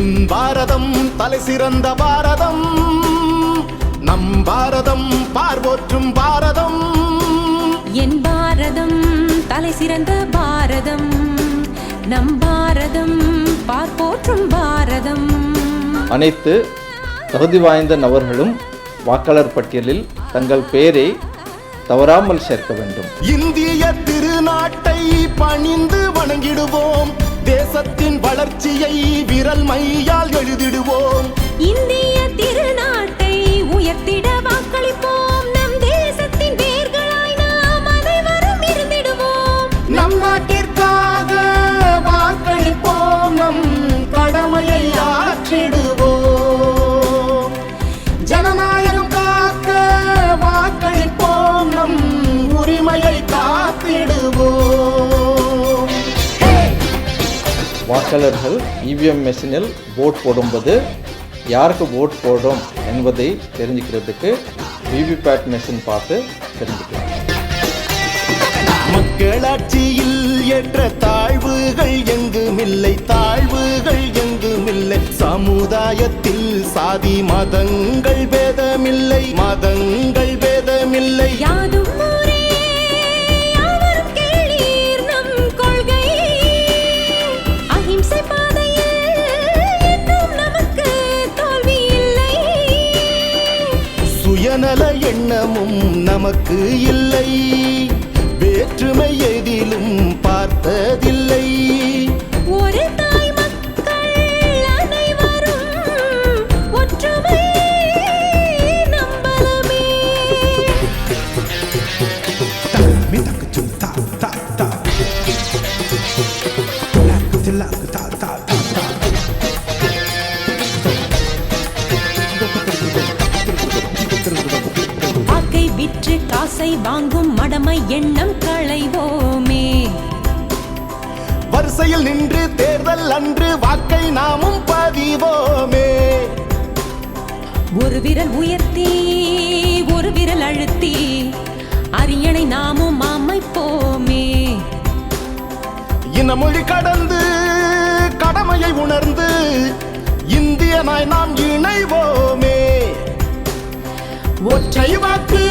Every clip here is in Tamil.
என் பாரதம் தலை சிறந்த பாரதம், நம் பாரதம் பார்வோற்றும் பாரதம். என் பாரதம் தலை சிறந்த பாரதம், நம் பாரதம் பார்ப்போற்றும் பாரதம். அனைத்து தகுதி வாய்ந்த நபர்களும் வாக்காளர் பட்டியலில் தங்கள் பெயரை தவறாமல் சேர்க்க வேண்டும். இந்திய திருநாட்டை பணிந்து வணங்கிடுவோம், தேசத்தின் வளர்ச்சியை விரல் மையால் எழுதிடுவோம். இந்திய திருநாட்டை உயர்த்திட வாக்களிப்போம், நம் தேசத்தின் வேர்களாய் நாம் அனைவரும் இருந்திடுவோம். நம் நாட்டிற்காக வாக்களிப்போம், நம் கடமையை ஆற்றிடுவோம். ஜனநாயகம் காக்க வாக்களிப்போம், நம் உரிமையை காத்திடுவோம். வாக்காளர்கள் இவிஎம் மெஷினில் ஓட் போடும்போது யாருக்கு ஓட் போடும் என்பதை தெரிஞ்சுக்கிறதுக்கு விவிபேட் மெஷின் பார்த்து தெரிஞ்சுக்கலாம். மக்களாட்சியில் ஏற்ற தாழ்வுகள் எங்குமில்லை, தாழ்வுகள் எங்குமில்லை. சமுதாயத்தில் சாதி மதங்கள் பேதமில்லை, மதங்கள் பேதமில்லை. யாதும் ஊரே யாவரும் கேளீர் நம் கொள்கை, அஹிம்சை பாதையில் என்றும் நமக்கு தோல்வி இல்லை. சுயநல எண்ணமும் நமக்கு இல்லை, வேற்றுமை எதிலும் பார்த்ததில்லை. ஒரு தாய் மக்கள் அனைவரும் ஒற்றுமை நம்பலமே. வாக்கை விற்று காசை வாங்கும் மடமை எண்ணம் களைவோமே. வரிசையில் நின்று தேர்தல் அன்று வாக்கை நாமும் பதிவோமே. ஒரு விரல் உயர்த்தி ஒரு விரல் அழுத்தி அரியணை நாமும் அமைப்போமே. இனமொழி கடந்து கடமையை உணர்ந்து இந்தியனாய் நாம் இணைவோமே. ஒற்றை வாக்கு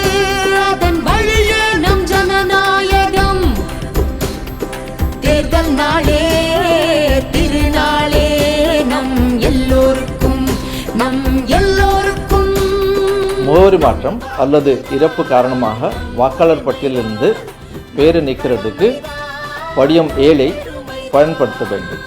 அதன் வழியே நம் ஜனநாயகம், தேர்தல் நாளே திருநாளே நம் எல்லோருக்கும், நம் எல்லோருக்கும். முகவரி மாற்றம் அல்லது இறப்பு காரணமாக வாக்காளர் பட்டியலிலிருந்து பெயரை நீக்கிறதுக்கு படியம் 7 பயன்படுத்த வேண்டும்.